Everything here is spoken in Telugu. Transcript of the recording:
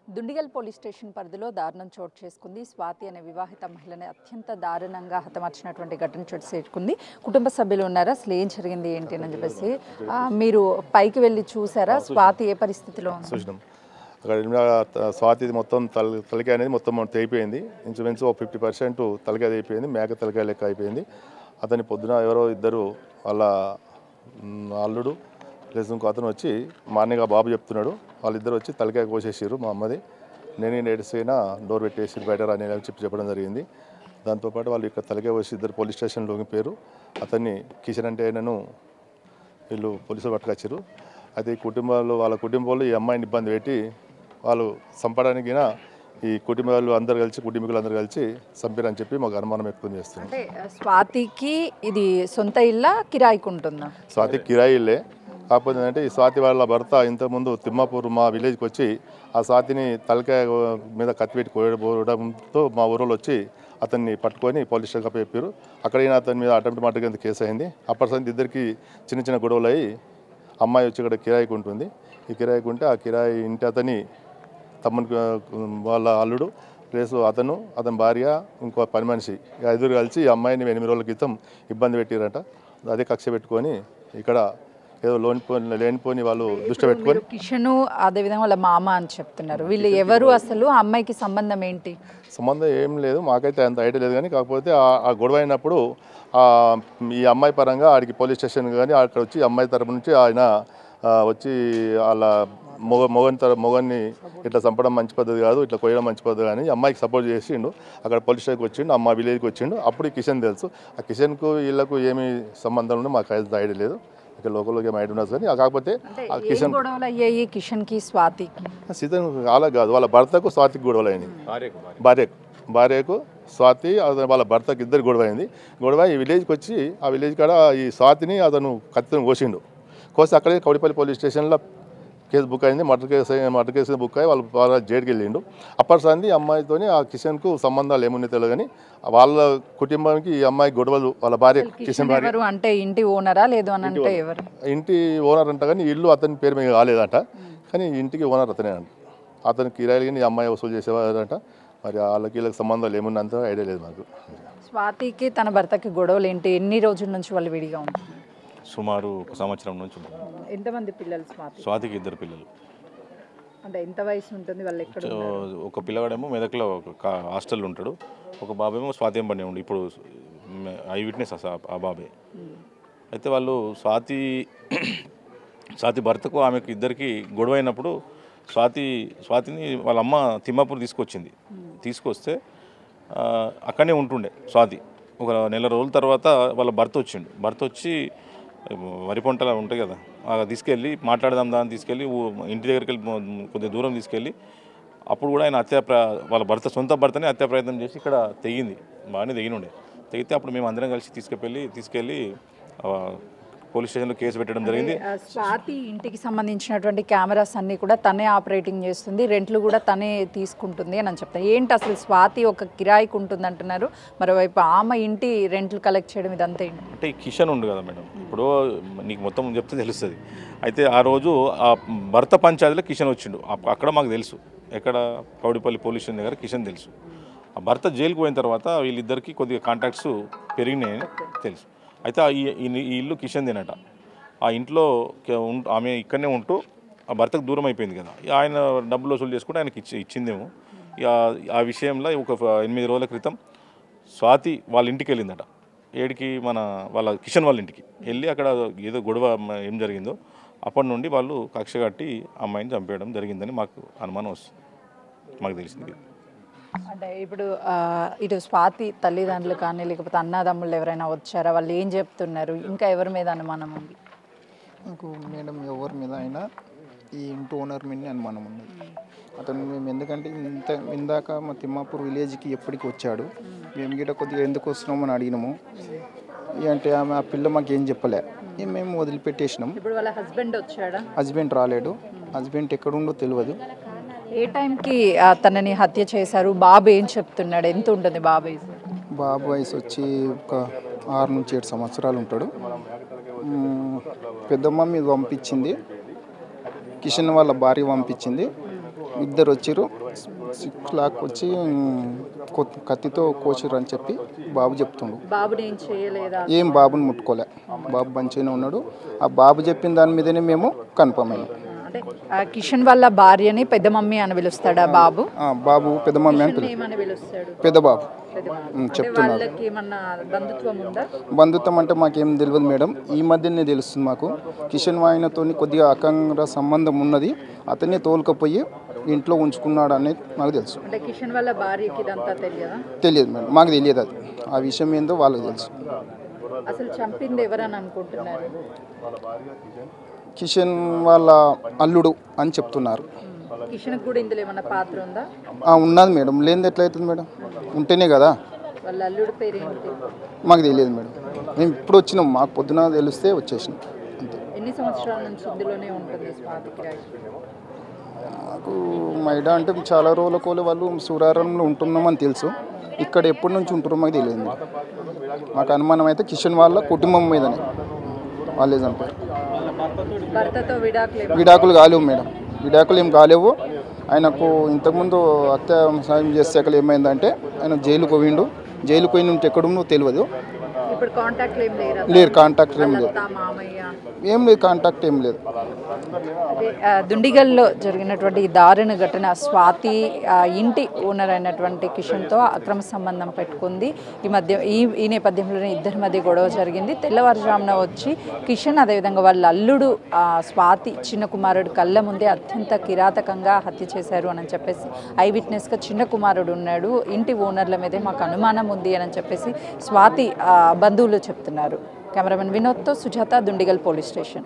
దుండిగల్ పోలీస్ స్టేషన్ పరిధిలో దారుణం చోటు చేసుకుంది. స్వాతి అనే వివాహిత మహిళని అత్యంత దారుణంగా హతమార్చినటువంటి ఘటన చోటు చేసుకుంది. కుటుంబ సభ్యులు ఉన్నారా, అసలు ఏం జరిగింది ఏంటి అని చెప్పేసి మీరు పైకి వెళ్ళి చూసారా? స్వాతి ఏ పరిస్థితిలో ఉంది? అక్కడ స్వాతి మొత్తం తలకాయ అనేది మొత్తం తెగిపోయింది. ఇంచుమించు 50% తలకాయ తెగిపోయింది, మేక తలకాయ లెక్క అయిపోయింది. అతని పొద్దున ఎవరో ఇద్దరు వాళ్ళ అల్లుడు ప్లస్ ఇంకో అతను వచ్చి మార్నింగ్ బాబు చెప్తున్నాడు, వాళ్ళిద్దరు వచ్చి తలకాయ కోసేసారు మా అమ్మది. నేను ఏడిసైనా డోర్ పెట్టేసి బయట రాని చెప్పడం జరిగింది. దాంతోపాటు వాళ్ళు ఇక్కడ తలకాయ కోసి ఇద్దరు పోలీస్ స్టేషన్లోకి పేరు. అతన్ని కిషన్ అంటే ఆయనను వీళ్ళు పోలీసులు పట్టుకొచ్చారు. అయితే ఈ కుటుంబాలు వాళ్ళ కుటుంబాలు ఈ అమ్మాయిని ఇబ్బంది పెట్టి వాళ్ళు చంపడానికి ఈ కుటుంబాలు అందరు కలిసి కుటుంబీకులు అందరూ కలిసి చంపారని చెప్పి మాకు అనుమానం వ్యక్తం చేస్తుంది. అంటే స్వాతికి ఇది సొంత ఇల్లా కిరాయికి ఉంటుందా? స్వాతి కిరాయి ఇల్లే. కాకపోతే ఏంటంటే ఈ స్వాతి వాళ్ళ భర్త ఇంతకుముందు తిమ్మాపూర్ మా విలేజ్కి వచ్చి ఆ స్వాతిని తలకాయ మీద కత్తిపెట్టి కోయడంతో మా ఊరిలో వచ్చి అతన్ని పట్టుకొని పోలీస్ స్టేషన్ చెప్పారు. అక్కడైనా అతని మీద అటెంప్ట్ మర్డర్ కింద కేసు అయింది. అప్పటి ఇద్దరికి చిన్న చిన్న గొడవలు అయ్యి అమ్మాయి వచ్చి ఇక్కడ కిరాయికి ఉంటుంది. ఈ కిరాయికి ఉంటే ఆ కిరాయి ఇంటి అతని తమ్మునికి వాళ్ళ అల్లుడు ప్లస్ అతని భార్య ఇంకో పని మనిషి ఐదుగురు కలిసి ఈ అమ్మాయిని 8 రోజుల క్రితం ఇబ్బంది పెట్టారట. అదే కక్ష పెట్టుకొని ఇక్కడ ఏదో లేనిపోని వాళ్ళు దృష్టి పెట్టుకొని కిషన్ అదేవిధంగా వాళ్ళ మామ అని చెప్తున్నారు. వీళ్ళు ఎవరు, అసలు ఆ అమ్మాయికి సంబంధం ఏంటి? సంబంధం ఏం లేదు, మాకైతే అంత ఐడియా లేదు. కానీ కాకపోతే ఆ గొడవ అయినప్పుడు ఈ అమ్మాయి పరంగా ఆడికి పోలీస్ స్టేషన్ కానీ అక్కడ వచ్చి అమ్మాయి తరపు నుంచి ఆయన వచ్చి వాళ్ళ మొగన్ని ఇట్లా చంపడం మంచి పద్ధతి కాదు, ఇట్లా కొయ్యడం మంచి పద్ధతి కానీ అమ్మాయికి సపోర్ట్ చేసిండు. అక్కడ పోలీస్ స్టేషన్కి వచ్చిండు, అమ్మ విలేజ్కి వచ్చిండు. అప్పుడు కిషన్ తెలుసు. ఆ కిషన్కు వీళ్ళకు ఏమి సంబంధం ఉందో మాకు అయితే ఐడియా లేదు. ఇక్కడ లోకల్గా ఏమి ఐడియా ఉండదు. కానీ కాకపోతే కిషన్ గొడవలు అయ్యాయి కిషన్కి స్వాతికి? సీతన్ అలా కాదు, వాళ్ళ భర్తకు స్వాతికి గొడవలు అయినాయి. భార్యకు స్వాతి వాళ్ళ భర్తకి ఇద్దరు గొడవ అయింది. గొడవ ఈ విలేజ్కి వచ్చి ఆ విలేజ్ కాడ ఈ స్వాతిని అతను కత్తిని కోసిండు. కోసి అక్కడే కౌడిపల్లి పోలీస్ స్టేషన్లో కేసు బుక్ అయింది. మర్డర్ కేసు బుక్ అయ్యి వాళ్ళ జైలుకి వెళ్ళిండు. అప్పటిసారి అమ్మాయితో ఆ కిషన్కు సంబంధాలు ఏమున్నాయి తెలియదు. కానీ వాళ్ళ కుటుంబానికి ఈ అమ్మాయి గొడవలు వాళ్ళ భార్య కిషన్ భార్య అంటే ఇంటి ఓనరా లేదు అని అంటే ఎవరు? ఇంటి ఓనర్ అంట, కానీ ఇల్లు అతని పేరు మీద కాలేదంట. కానీ ఇంటికి ఓనర్ అతనే అంట. అతనికి కిరాయిలు కానీ ఈ అమ్మాయి వసూలు చేసేవారంట. మరి వాళ్ళకి వీళ్ళకి సంబంధాలు ఏమున్నంత ఐడియా లేదు మాకు. స్వాతికి తన భర్తకి గొడవలు ఏంటి? ఎన్ని రోజుల నుంచి వాళ్ళు విడిగా ఉంటారు? సుమారు 1 సంవత్సరం నుంచి. ఎంతమంది పిల్లలు స్వాతికి 2 పిల్లలు. అంటే ఎంత వయసు ఉంటుంది వాళ్ళు? ఎక్కడ ఒక పిల్లవాడేమో మెదక్లో ఒక హాస్టల్లో ఉంటాడు, ఒక బాబేమో స్వాతి ఎంబడి ఉండు. ఇప్పుడు ఐ విట్నెస్ ఆ బాబే. అయితే వాళ్ళు స్వాతి భర్తకు ఆమెకు ఇద్దరికి గొడవ అయినప్పుడు స్వాతిని వాళ్ళ అమ్మ తిమ్మాపూర్ తీసుకొస్తే అక్కడనే ఉంటుండే స్వాతి. ఒక నెల రోజుల తర్వాత వాళ్ళ భర్త వచ్చి వరి పంటలు ఉంటాయి కదా, తీసుకెళ్ళి మాట్లాడదాం దాన్ని తీసుకెళ్ళి ఇంటి దగ్గరికి వెళ్ళి కొద్దిగా దూరం తీసుకెళ్ళి అప్పుడు కూడా ఆయన వాళ్ళ సొంత భర్తనే హత్యా ప్రయత్నం చేసి ఇక్కడ బాగానే తెగినుండే. తెగితే అప్పుడు మేము అందరం కలిసి తీసుకెళ్ళి పోలీస్ స్టేషన్లో కేసు పెట్టడం జరిగింది. స్వాతి ఇంటికి సంబంధించినటువంటి కెమెరాస్ అన్నీ కూడా తనే ఆపరేటింగ్ చేస్తుంది, రెంట్లు కూడా తనే తీసుకుంటుంది అని చెప్తాను. ఏంటి అసలు స్వాతి ఒక కిరాయికి ఉంటుంది అంటున్నారు, మరోవైపు ఆమె ఇంటి రెంట్లు కలెక్ట్ చేయడం ఇదంతా ఏంటి? అంటే ఈ కిషన్ ఉండు కదా మేడం, ఇప్పుడు నీకు మొత్తం చెప్తే తెలుస్తుంది. అయితే ఆ రోజు ఆ భర్త పంచాయతీలో కిషన్ వచ్చిండు. అక్కడ మాకు తెలుసు, ఎక్కడ కౌడిపల్లి పోలీస్ స్టేషన్ దగ్గర కిషన్ తెలుసు. ఆ భర్త జైలుకు పోయిన తర్వాత వీళ్ళిద్దరికి కొద్దిగా కాంటాక్ట్స్ పెరిగినాయని తెలుసు. అయితే ఈ ఇల్లు కిషన్ తినట. ఆ ఇంట్లో ఆమె ఇక్కడనే ఉంటూ ఆ భర్తకు దూరం అయిపోయింది కదా, ఆయన డబ్బులు వసూలు చేసుకుంటే ఆయనకి ఇచ్చిందేమో. ఆ విషయంలో ఒక 8 రోజుల క్రితం స్వాతి వాళ్ళ ఇంటికి వెళ్ళిందట. ఏడికి వాళ్ళ కిషన్ వాళ్ళ ఇంటికి వెళ్ళి అక్కడ ఏదో గొడవ ఏం జరిగిందో అప్పటి నుండి వాళ్ళు కక్ష కట్టి అమ్మాయిని చంపేయడం జరిగిందని మాకు అనుమానం వస్తుంది, మాకు తెలిసింది. అంటే ఇప్పుడు ఇటు స్వాతి తల్లిదండ్రులు కానీ లేకపోతే అన్నదమ్ముళ్ళు ఎవరైనా వచ్చారా? వాళ్ళు ఏం చెప్తున్నారు? ఇంకా ఎవరి మీద అనుమానం ఉంది? నాకు మేడం ఎవరి మీద అయినా ఈ ఇంటి ఓనర్ మీద అనుమానం ఉంది. అతను మేము ఎందుకంటే ఇందాక మా తిమ్మాపూర్ విలేజ్కి ఎప్పటికి వచ్చాడు, మేము గిట్ట కొద్దిగా ఎందుకు వస్తున్నామని అడిగినాము. అంటే ఆమె ఆ పిల్ల మాకు ఏం చెప్పలే, మేము వదిలిపెట్టేసినాం. ఇప్పుడు వాళ్ళ హస్బెండ్ వచ్చాడా? హస్బెండ్ రాలేడు, హస్బెండ్ ఎక్కడుండో తెలియదు. ఏ టైంకి తనని హత్య చేశారు? బాబు ఏం చెప్తున్నాడు? ఎంత ఉంటుంది బాబు వయసు వచ్చి ఒక 6 నుంచి 7 సంవత్సరాలు ఉంటాడు. పెద్దమ్మ మీద పంపించింది, కిషన్ వాళ్ళ భార్య పంపించింది. ఇద్దరు వచ్చారు 6 లాక్ వచ్చి కత్తితో కోసిరు అని చెప్పి బాబు చెప్తుండు. బాబుని ఏం చేయలేదా? ఏం బాబుని ముట్టుకోలే, బాబు మంచిగానే ఉన్నాడు. ఆ బాబు చెప్పిన దాని మీదనే మేము కన్ఫర్మ్ అయినాం. అంటే కిషన్ వాళ్ళ భార్యని పెద్ద మమ్మీ అని పిలుస్తాడా బాబు? బాబు పెద్ద మమ్మీ అని ఏమని పిలుస్తాడు? పెద్ద బాబు అంటే చెప్తున్నారు. వాళ్ళకి ఏమన్నా బంధుత్వం ఉందా? బంధుత్వం అంటే మాకేం తెలియదు మేడం, ఈ మధ్యనే తెలుస్తుంది మాకు. కిషన్ వాయినతో కొద్దిగా అకంగా సంబంధం ఉన్నది, అతన్ని తోలుకపోయి ఇంట్లో ఉంచుకున్నాడు అనేది మాకు తెలుసు. అంటే కిషన్ వాళ్ళ భార్యకి ఇదంతా తెలియదా? తెలియదు మేడం, మాకు తెలియదు అది. ఆ విషయం ఏందో వాళ్ళకి తెలుసు. అసలు చంపింది ఎవరని అనుకుంటున్నారు? కిషన్ వాళ్ళ అల్లుడు అని చెప్తున్నారు. కిషన్ కూడా ఇందులో ఏమన్నా పాత్ర ఉందా? ఉన్నది మేడం, లేనిది ఎట్లయితుంది మేడం, ఉంటేనే కదా. వాళ్ళ అల్లుడు పేరు ఏంటి? మాకు తెలియదు మేడం, మేము ఇప్పుడు వచ్చినాం, మాకు పొద్దున తెలిస్తే వచ్చేసినాం అంతే. ఎన్ని సంవత్సరాల నుంచి ఇందులోనే ఉంటుంది స్వాతి కిరాయి? మాకు మైడా అంటే చాలా రోజుల కోలే వాళ్ళు సూరారంలో ఉంటున్నామని తెలుసు, ఇక్కడ ఎప్పటి నుంచి ఉంటున్నారో మాకు తెలియదు మేడం. మాకు అనుమానం అయితే కిషన్ వాళ్ళ కుటుంబం మీదనే వాళ్ళే చంపారు. భర్తతో విడాకులు కాలేవు మేడం, విడాకులు ఏం కాలేవు. ఆయనకు ఇంతకుముందు హత్య సాయం చేసాక ఏమైందంటే ఆయన జైలుకు పోయిండు, జైలుకు పోయిన ఉంటే ఎక్కడుందో తెలియదు. ఇప్పుడు కాంటాక్ట్ ఏం లేరు, కాంటాక్ట్ ఏం లేదు, ఏం లేదు, కాంటాక్ట్ ఏం లేదు. దుండిగల్లో జరిగినటువంటి ఈ దారుణ ఘటన స్వాతి ఇంటి ఓనర్ అయినటువంటి కిషన్తో అక్రమ సంబంధం పెట్టుకుంది. ఈ నేపథ్యంలోనే ఇద్దరి మధ్య గొడవ జరిగింది. తెల్లవారుజామున వచ్చి కిషన్ అదేవిధంగా వాళ్ళ అల్లుడు స్వాతి చిన్న కుమారుడు కళ్ళ ముందే అత్యంత కిరాతకంగా హత్య చేశారు అని చెప్పేసి ఐ విట్నెస్గా చిన్న కుమారుడు ఉన్నాడు, ఇంటి ఓనర్ల మీదే మాకు అనుమానం ఉంది అని చెప్పేసి స్వాతి బంధువులు చెప్తున్నారు. కెమెరామెన్ వినోద్తో సుజాత, దుండిగల్ పోలీస్ స్టేషన్.